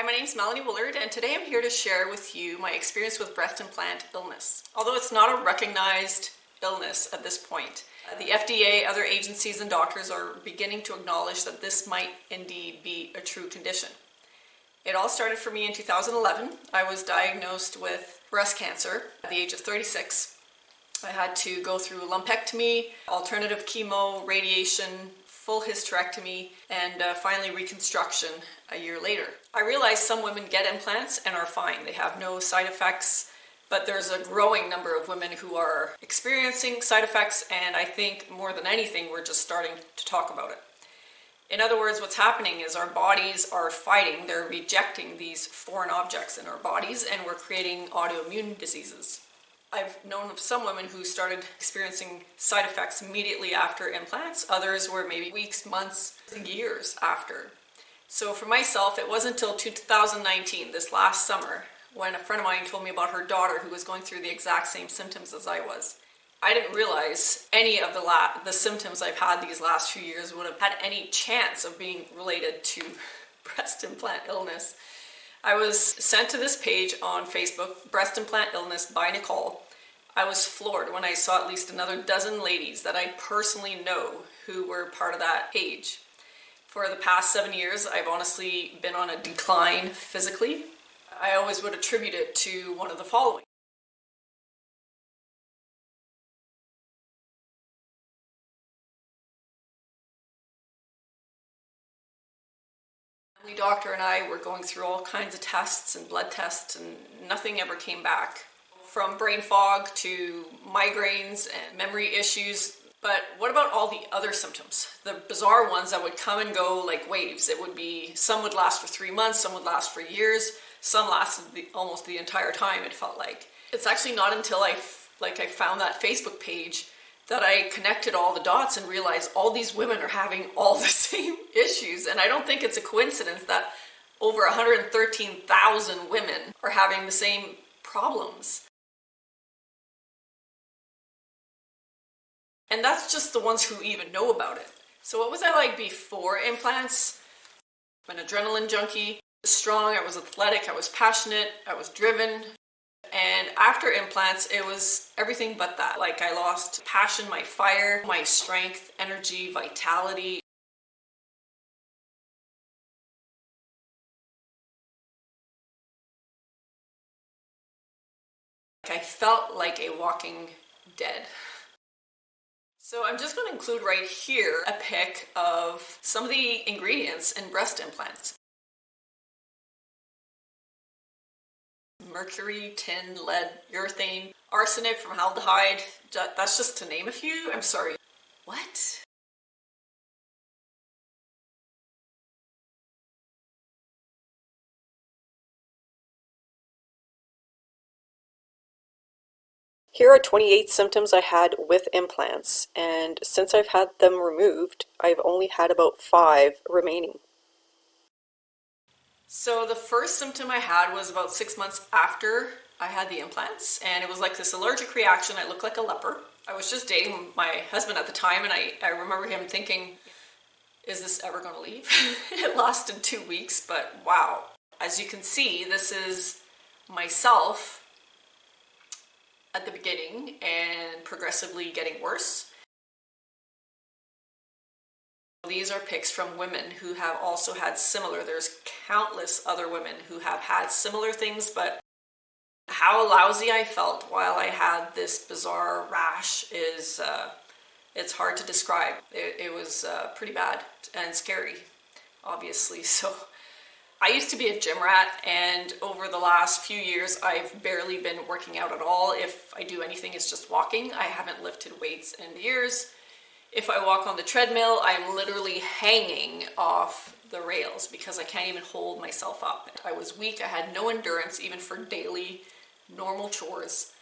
My name's Melanie Willard, and today I'm here to share with you my experience with breast implant illness. Although it's not a recognized illness at this point, the FDA, other agencies, and doctors are beginning to acknowledge that this might indeed be a true condition. It all started for me in 2011. I was diagnosed with breast cancer at the age of 36. I had to go through a lumpectomy, alternative chemo, radiation, full hysterectomy, and finally reconstruction a year later. I realized some women get implants and are fine. They have no side effects, but there's a growing number of women who are experiencing side effects, and I think more than anything, we're just starting to talk about it. In other words, what's happening is our bodies are fighting, they're rejecting these foreign objects in our bodies, and we're creating autoimmune diseases. I've known of some women who started experiencing side effects immediately after implants. Others were maybe weeks, months, years after. So for myself, it wasn't until 2019, this last summer, when a friend of mine told me about her daughter who was going through the exact same symptoms as I was. I didn't realize any of the symptoms I've had these last few years would have had any chance of being related to breast implant illness. I was sent to this page on Facebook, Breast Implant Illness by Nicole. I was floored when I saw at least another dozen ladies that I personally know who were part of that page. For the past 7 years, I've honestly been on a decline physically. I always would attribute it to one of the following. The doctor and I were going through all kinds of tests and blood tests, and nothing ever came back. From brain fog to migraines and memory issues. But what about all the other symptoms? The bizarre ones that would come and go like waves. It would be, some would last for 3 months, some would last for years, some lasted almost the entire time, it felt like. It's actually not until I found that Facebook page that I connected all the dots and realized all these women are having all the same issues. And I don't think it's a coincidence that over 113,000 women are having the same problems. And that's just the ones who even know about it. So what was I like before implants? I'm an adrenaline junkie. I was strong, I was athletic, I was passionate, I was driven. And after implants, it was everything but that. Like, I lost passion, my fire, my strength, energy, vitality. I felt like a walking dead. So I'm just going to include right here a pic of some of the ingredients in breast implants. Mercury, tin, lead, urethane, arsenic, formaldehyde. That's just to name a few. I'm sorry. What? Here are 28 symptoms I had with implants, and since I've had them removed, I've only had about 5 remaining. So the first symptom I had was about 6 months after I had the implants, and it was like this allergic reaction. I looked like a leper. I was just dating my husband at the time, and I remember him thinking, is this ever going to leave? It lasted 2 weeks, but wow. As you can see, this is myself at the beginning and progressively getting worse. These are pics from women who have also had similar. There's countless other women who have had similar things, but how lousy I felt while I had this bizarre rash is, it's hard to describe. It was pretty bad and scary, obviously. So I used to be a gym rat, and over the last few years, I've barely been working out at all. If I do anything, it's just walking. I haven't lifted weights in years. If I walk on the treadmill, I'm literally hanging off the rails because I can't even hold myself up. I was weak. I had no endurance even for daily normal chores.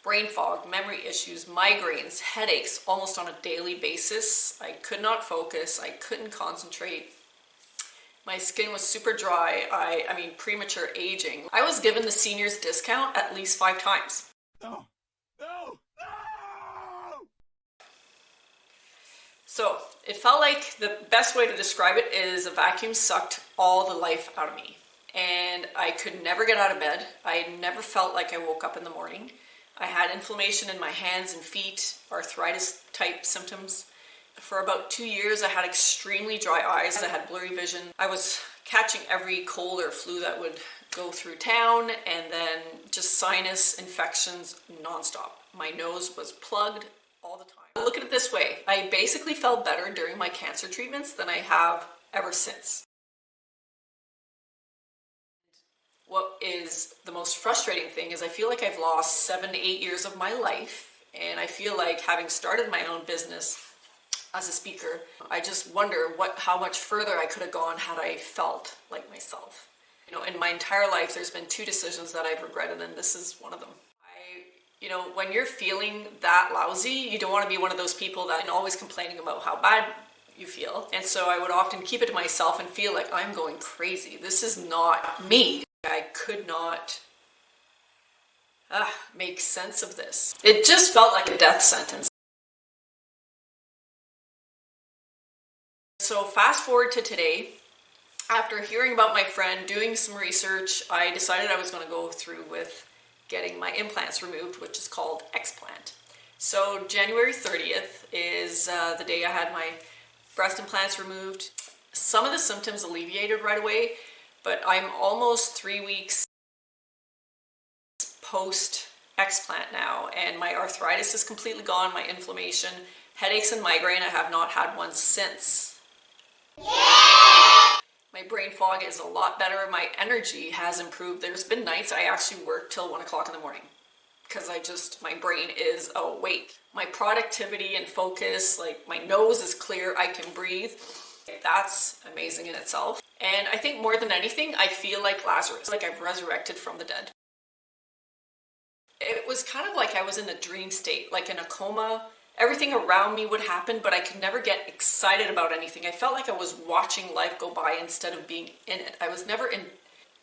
Brain fog, memory issues, migraines, headaches almost on a daily basis. I could not focus. I couldn't concentrate. My skin was super dry. I mean, premature aging. I was given the seniors discount at least 5 times. No, no, no! So it felt like the best way to describe it is a vacuum sucked all the life out of me. and I could never get out of bed. I never felt like I woke up in the morning. I had inflammation in my hands and feet, arthritis type symptoms. For about 2 years, I had extremely dry eyes. I had blurry vision. I was catching every cold or flu that would go through town, and then just sinus infections nonstop. My nose was plugged all the time. Look at it this way. I basically felt better during my cancer treatments than I have ever since. What is the most frustrating thing is I feel like I've lost 7 to 8 years of my life, and I feel like having started my own business as a speaker, I just wonder how much further I could have gone had I felt like myself. You know, in my entire life, there's been 2 decisions that I've regretted, and this is one of them. When you're feeling that lousy, you don't want to be one of those people that are always complaining about how bad you feel. And so I would often keep it to myself and feel like I'm going crazy. This is not me. I could not make sense of this. It just felt like a death sentence. So fast forward to today. After hearing about my friend, doing some research, I decided I was going to go through with getting my implants removed, which is called explant. So January 30th is the day I had my breast implants removed. Some of the symptoms alleviated right away, but I'm almost 3 weeks post explant now, and my arthritis is completely gone, my inflammation, headaches and migraine, I have not had one since. My brain fog is a lot better. My energy has improved. There's been nights I actually work till 1 o'clock in the morning because my brain is awake. My productivity and focus, like my nose is clear, I can breathe. That's amazing in itself. And I think more than anything, I feel like Lazarus, like I've resurrected from the dead. It was kind of like I was in a dream state, like in a coma. Everything around me would happen, but I could never get excited about anything. I felt like I was watching life go by instead of being in it. I was never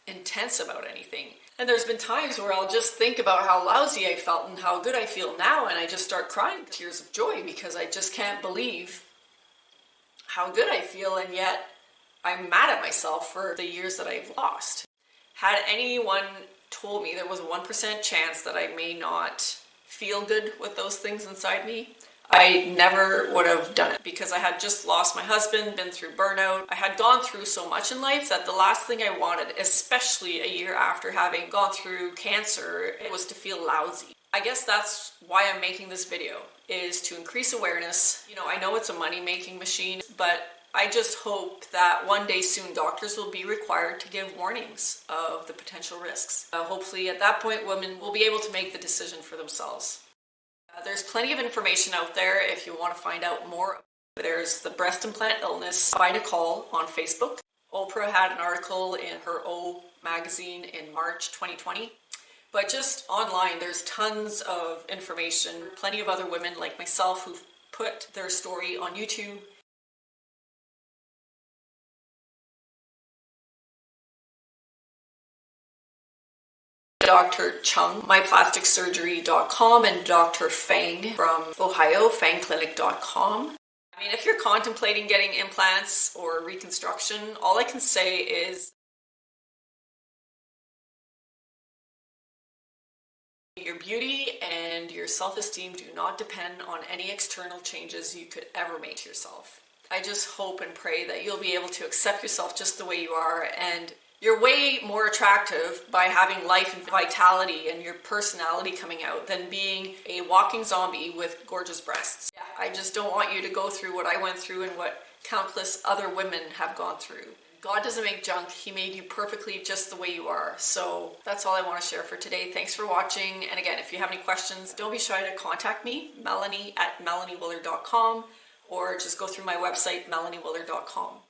intense about anything. And there's been times where I'll just think about how lousy I felt and how good I feel now, and I just start crying tears of joy because I just can't believe how good I feel, and yet I'm mad at myself for the years that I've lost. Had anyone told me there was a 1% chance that I may not feel good with those things inside me, I never would have done it, because I had just lost my husband, been through burnout. I had gone through so much in life that the last thing I wanted, especially a year after having gone through cancer, it was to feel lousy. I guess that's why I'm making this video, is to increase awareness. I know it's a money-making machine, but I just hope that one day soon doctors will be required to give warnings of the potential risks. Hopefully at that point women will be able to make the decision for themselves. There's plenty of information out there if you want to find out more. There's the breast implant illness by Nicole on Facebook. Oprah had an article in her O magazine in March 2020. But just online, there's tons of information. Plenty of other women like myself who've put their story on YouTube. Dr. Chung, myplasticsurgery.com, and Dr. Fang from Ohio, fangclinic.com. If you're contemplating getting implants or reconstruction, all I can say is your beauty and your self-esteem do not depend on any external changes you could ever make to yourself. I just hope and pray that you'll be able to accept yourself just the way you are, and you're way more attractive by having life and vitality and your personality coming out than being a walking zombie with gorgeous breasts. I just don't want you to go through what I went through and what countless other women have gone through. God doesn't make junk. He made you perfectly just the way you are. So that's all I want to share for today. Thanks for watching. And again, if you have any questions, don't be shy to contact me, Melanie@melaniewiller.com, or just go through my website, melaniewiller.com.